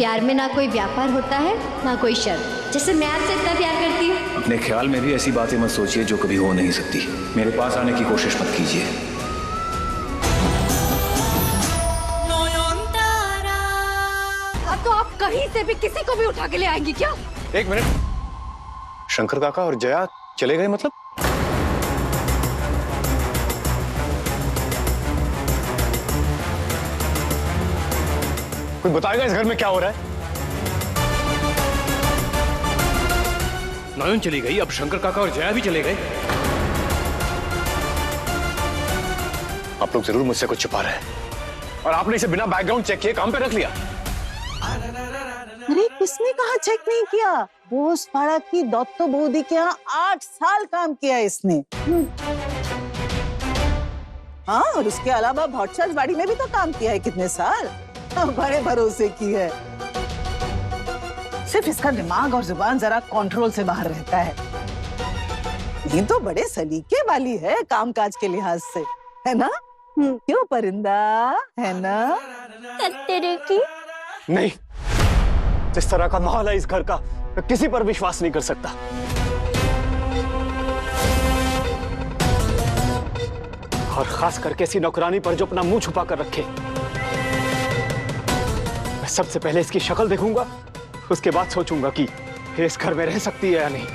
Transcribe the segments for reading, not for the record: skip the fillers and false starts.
प्यार में ना कोई व्यापार होता है ना कोई शर्त। जैसे मैं आपसे इतना प्यार करती हूँ। अपने ख्याल में भी ऐसी बातें मत सोचिए जो कभी हो नहीं सकती। मेरे पास आने की कोशिश मत कीजिए। अब तो आप कहीं से भी किसी को भी उठा के ले आएंगी क्या? एक मिनट, शंकर काका और जया चले गए मतलब? कोई बताएगा इस घर में क्या हो रहा है? नयन चली गई, अब शंकर काका और जया भी चले गए। आप लोग जरूर मुझसे कुछ छुपा रहे हैं और आपने इसे बिना बैकग्राउंड चेक किए काम पे रख लिया। अरे किसने कहा चेक नहीं किया? बोस पाड़ा की दत्तो बोदी के यहाँ 8 साल काम किया इसने। हाँ, और उसके अलावा भट्टाचार्य बाड़ी में भी तो काम किया है कितने साल। बड़े भरोसे की है। सिर्फ इसका दिमाग और जुबान जरा कंट्रोल से बाहर रहता है। ये तो बड़े सलीके वाली है कामकाज के लिहाज से, है ना? क्यों परिंदा, है ना? तेरे की नहीं, जिस तरह का माहौल है इस घर का, मैं किसी पर विश्वास नहीं कर सकता। और खास करके ऐसी नौकरानी पर जो अपना मुंह छुपा कर रखे। मैं सबसे पहले इसकी शक्ल देखूंगा, उसके बाद सोचूंगा कि ये इस घर में रह सकती है या नहीं।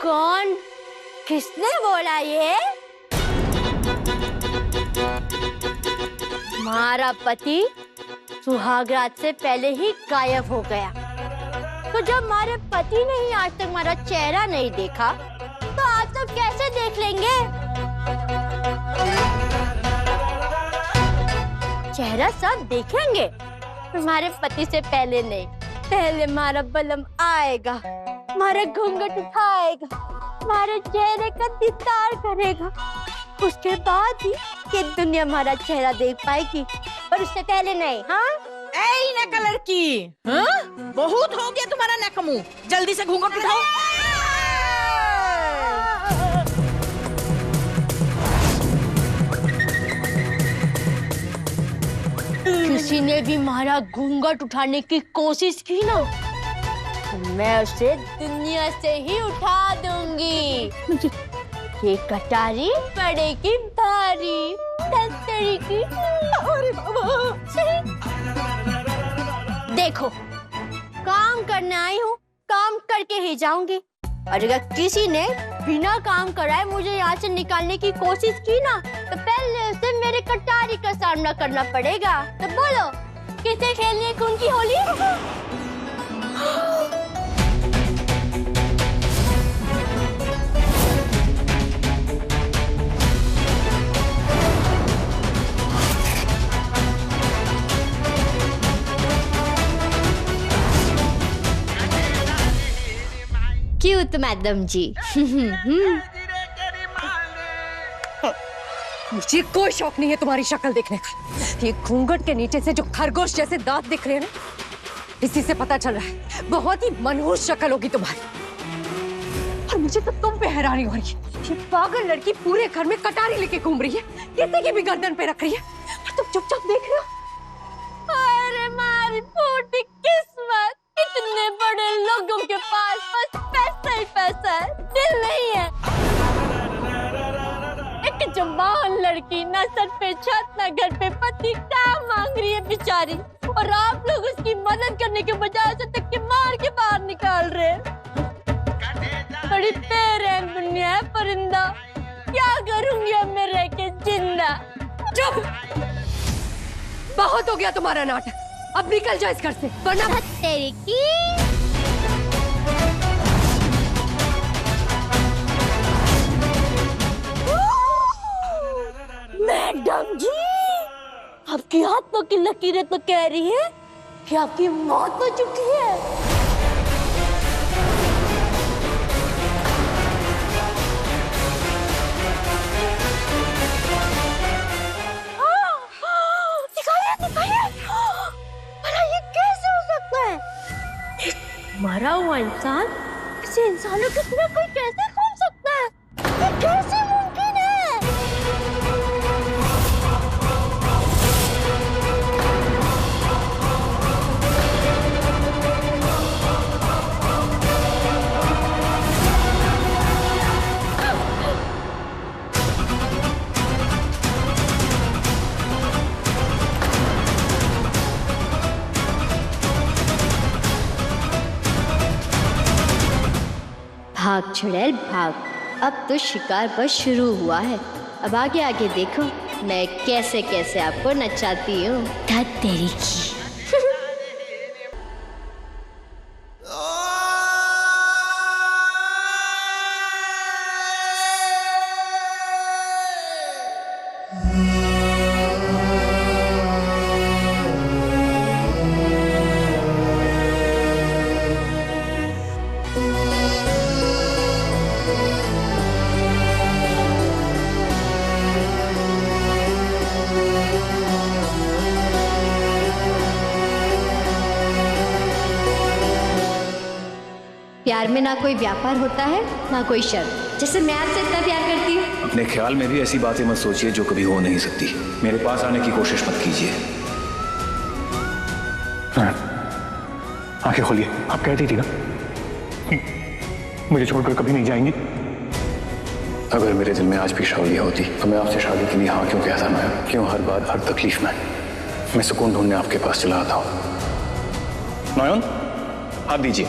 कौन? किसने बोला ये? हमारा पति सुहागरात से पहले ही गायब हो गया। तो जब हमारे पति ने ही आज तक हमारा चेहरा नहीं देखा, तो आज तक कैसे देख लेंगे? चेहरा सब देखेंगे, हमारे पति से पहले नहीं। पहले हमारा बलम आएगा, हमारे घूंघट उठाएगा, हमारे चेहरे का दीदार करेगा, उसके बाद ही ये दुनिया हमारा चेहरा देख पाएगी, पर उससे पहले नहीं। हाँ, ऐ नकल लड़की, हाँ? बहुत हो गया तुम्हारा नकमू, जल्दी से घूंघट उठाओ। किसी ने भी हमारा घूंघट उठाने की कोशिश की ना, मैं उसे दुनिया से ही उठा दूंगी। ये कटारी पड़ेगी भारी, तस्तरी की। अरे बाबा। देखो, काम करने आई हूँ, काम करके ही जाऊंगी। और अगर किसी ने बिना काम कराए मुझे यहाँ से निकालने की कोशिश की ना, तो पहले उसे मेरे कटारी का सामना करना पड़ेगा। तो बोलो, किसे खेलनी है कौन की होली? क्यूट मैडम जी। मुझे कोई शौक नहीं है तुम्हारी शक्ल देखने का। ये घूंघट के नीचे से जो खरगोश जैसे दांत दिख रहे हैं ना, इसी से पता चल रहा है बहुत ही मनहूस शक्ल होगी तुम्हारी। और मुझे तो तुम पे हैरानी हो रही है। ये पागल लड़की पूरे घर में कटारी लेके घूम रही है, किसी की भी गर्दन पे रख रही है, और तुम चुपचाप देख रहे हो। अरे मारी फूटी किस्मत, इतने बड़े लोगों के पास बस पैसा ही पैसा है, दिल नहीं है। एक जवान लड़की, ना सर पे छत ना घर पे पति, काम मांग रही है बेचारी, और आप लोग उसकी मदद करने के बजाय उसे तक के मार के बाहर निकाल रहे हैं। बड़ी बेरहम दुनिया है परिंदा, क्या करूंगी अब मैं रह के जिंदा? चुप! बहुत हो गया तुम्हारा नाटक, अब निकल जाओ इस घर से, वरना तेरी की। मैडम जी, आपकी हाथों की लकीरें तो कह रही है कि आपकी मौत हो चुकी है। मरा हुआ इंसान किसी इंसानों की तरह कोई कैसे घूम सकता है? चुड़ैल भाग, अब तो शिकार बस शुरू हुआ है। अब आगे आगे देखो मैं कैसे कैसे आपको नचाती हूँ। धत तेरी की। प्यार में ना कोई व्यापार होता है ना कोई शर्त। जैसे मैं आपसे इतना प्यार करती हूँ। अपने ख्याल में भी ऐसी बातें मत सोचिए जो कभी हो नहीं सकती। मेरे पास आने की कोशिश मत कीजिए। आंखें खोलिए। आप कहती थी ना मुझे छोड़कर कभी नहीं जाएंगी। अगर मेरे दिल में आज भी शादी होती तो मैं आपसे शादी के लिए हाँ क्यों कहता मैं? क्यों हर बार हर तकलीफ में मैं सुकून ढूंढने आपके पास चला आता हूँ? नयन हाथ दीजिए।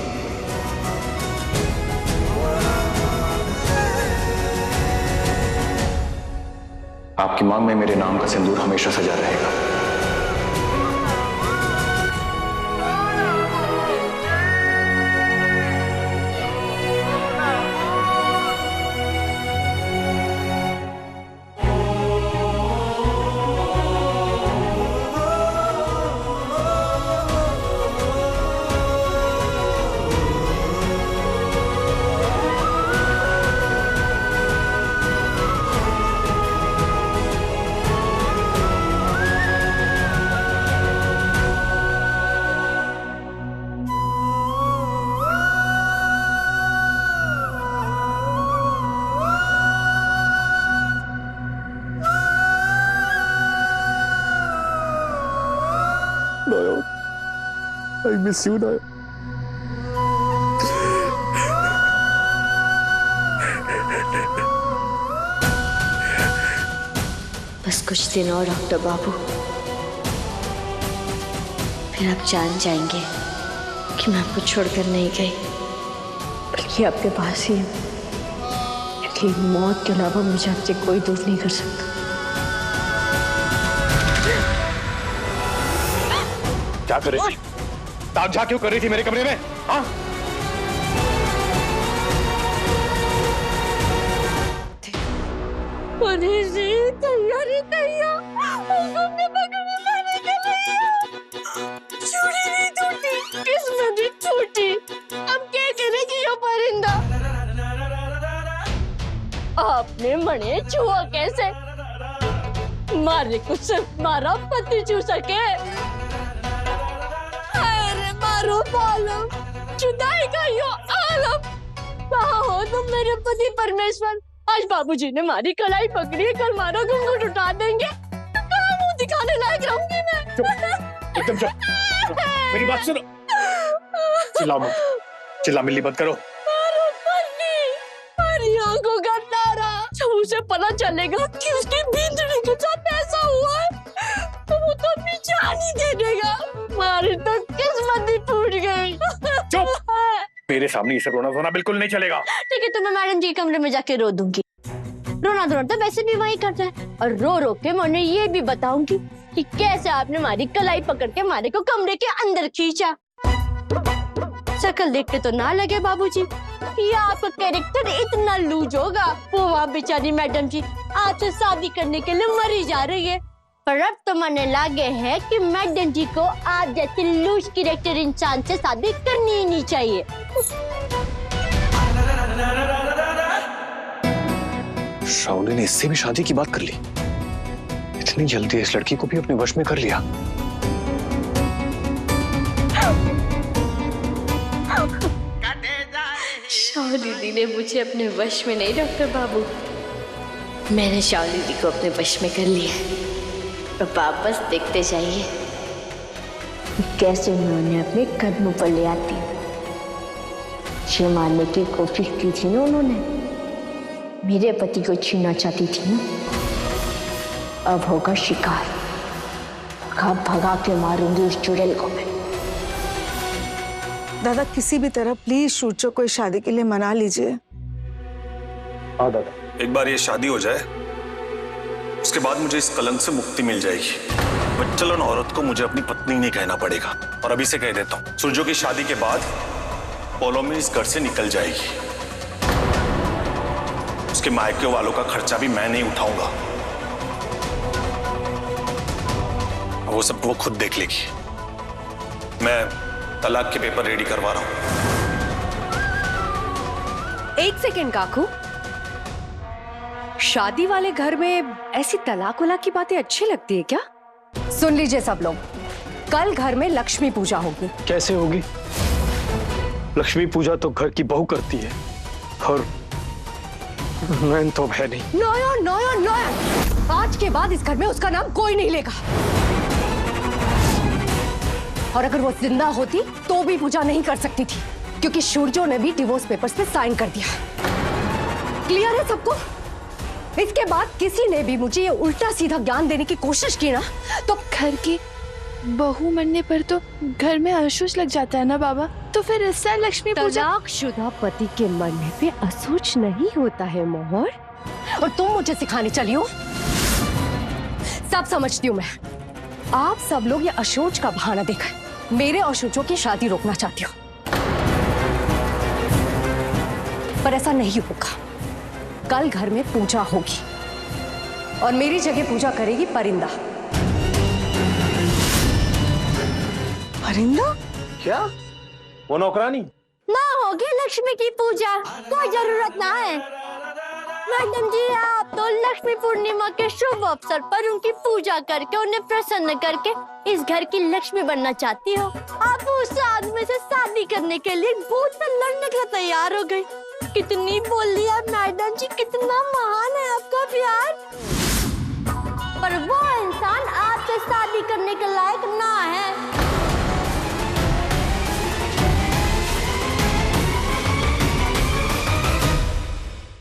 आपकी मांग में मेरे नाम का सिंदूर हमेशा सजा रहेगा। I miss you, Naya. बस कुछ दिन और डॉक्टर बाबू, फिर आप जान जाएंगे कि मैं आपको छोड़कर नहीं गई, बल्कि आपके पास ही हूँ। इसलिए मौत के अलावा मुझे आपसे कोई दूर नहीं कर सकता। क्या कर रही थी? ताक झाक क्यों कर रही थी मेरे कमरे में? हाँ? तैयारी तैयार। हमने पकड़ने जाने के लिए। चूड़ी नहीं टूटी, किस्मत ही टूटी। अब क्या करेगी ये परिंदा? आपने मने छुआ कैसे? मारे को सिर्फ मारा पति छू सके। अरे मारो पालो, जुदाई का यो आलम। कहाँ हो तुम मेरे पति परमेश्वर? आज बाबूजी ने मारी कलाई पकड़ी है, कल मारा घूंघट उठा देंगे तो कहाँ मुंह दिखाने लायक रहूंगी मैं? एकदम चुप। मेरी बात सुनो। चिल्लाओ मत, चिल्ला मिल्ली मत करो। आंखों का तारा, जब उसे पता चलेगा कि उसकी बींदड़ी के साथ ऐसा हुआ है तो वो तो अपनी जान ही दे देगा। हमारी तो किस्मत ही टूट गई। चुप। मेरे सामने ये सब रोना धोना बिल्कुल नहीं चलेगा। ठीक है, तो मैं मैडम जी के कमरे में जाके रो दूंगी। रोना धोना तो वैसे भी वही करता है, और रो रो के मैं उन्हें ये भी बताऊंगी कि कैसे आपने हमारी कलाई पकड़ के हमारे को कमरे के अंदर खींचा। शक्ल देख के तो ना लगे बाबूजी ये आपका कैरेक्टर इतना लूज होगा। वो वहाँ बेचारी मैडम जी आपसे शादी करने के लिए मरी जा रही है, पर अब तो मने लागे है कि मैडम जी को आप जैसे लूज कैरेक्टर इंसान से शादी करनी ही नहीं चाहिए। शाओली ने इससे भी शादी की बात कर ली। इतनी जल्दी इस लड़की को भी अपने वश में कर लिया। शाओली दीदी ने मुझे अपने वश में नहीं डॉक्टर बाबू, मैंने शाओली दीदी को अपने वश में कर लिया। अब वापस देखते जाइए कैसे मैं उन्हें अपने कदमों पर ले आती हूँ। ये मारने की कोशिश की थी ना उन्होंने, मेरे पति को छीनना चाहती थी ना, अब होगा शिकार। भगा भगा के मारूंगी उस चुड़ैल को मैं। दादा किसी भी तरह प्लीज शूचो को इस शादी के लिए मना लीजिए। हाँ दादा। एक बार ये शादी हो जाए, उसके बाद मुझे इस कलंक से मुक्ति मिल जाएगी। बच्चलन औरत को मुझे अपनी पत्नी नहीं कहना पड़ेगा। और अभी से कह देता हूँ, सूरजो की शादी के बाद पौलोमी इस घर से निकल जाएगी। उसके मायके वालों का खर्चा भी मैं नहीं उठाऊंगा, वो सब वो खुद देख लेगी। मैं तलाक के पेपर रेडी करवा रहा हूं। एक सेकेंड काकू, शादी वाले घर में ऐसी तलाक वलाक की बातें अच्छी लगती है क्या? सुन लीजिए सब लोग, कल घर में लक्ष्मी पूजा होगी। कैसे होगी? लक्ष्मी पूजा तो घर की बहू करती है, और नयन तो है नहीं। नयन नयन नयन, आज के बाद इस घर में उसका नाम कोई नहीं लेगा। और अगर वो जिंदा होती तो भी पूजा नहीं कर सकती थी, क्योंकि सूरजो ने भी डिवोर्स पेपर्स पे साइन कर दिया। क्लियर है सबको? इसके बाद किसी ने भी मुझे ये उल्टा सीधा ज्ञान देने की कोशिश की ना, तो घर की बहू मरने पर तो घर में अशुच लग जाता है ना बाबा, तो फिर इससे लक्ष्मी पूजा। तलाकशुदा पति के मरने पे अशुच नहीं होता है मोहर, और तुम मुझे सिखाने चली हो। सब समझती हूँ मैं, आप सब लोग ये अशोच का बहाना देकर मेरे और सूरजो की शादी रोकना चाहती हो, पर ऐसा नहीं होगा। कल घर में पूजा होगी और मेरी जगह पूजा करेगी परिंदा। परिंदा? क्या? वो नौकरानी? ना होगी लक्ष्मी की पूजा, कोई जरूरत ना है। मैडम जी, आप तो लक्ष्मी पूर्णिमा के शुभ अवसर पर उनकी पूजा करके उन्हें प्रसन्न करके इस घर की लक्ष्मी बनना चाहती हो। आप उस आदमी से शादी करने के लिए भूत से लड़ने के लिए तैयार हो गई। कितनी बोल लिया मैडम जी, कितना महान है आपका प्यार, पर वो इंसान आपसे शादी करने के लायक ना है।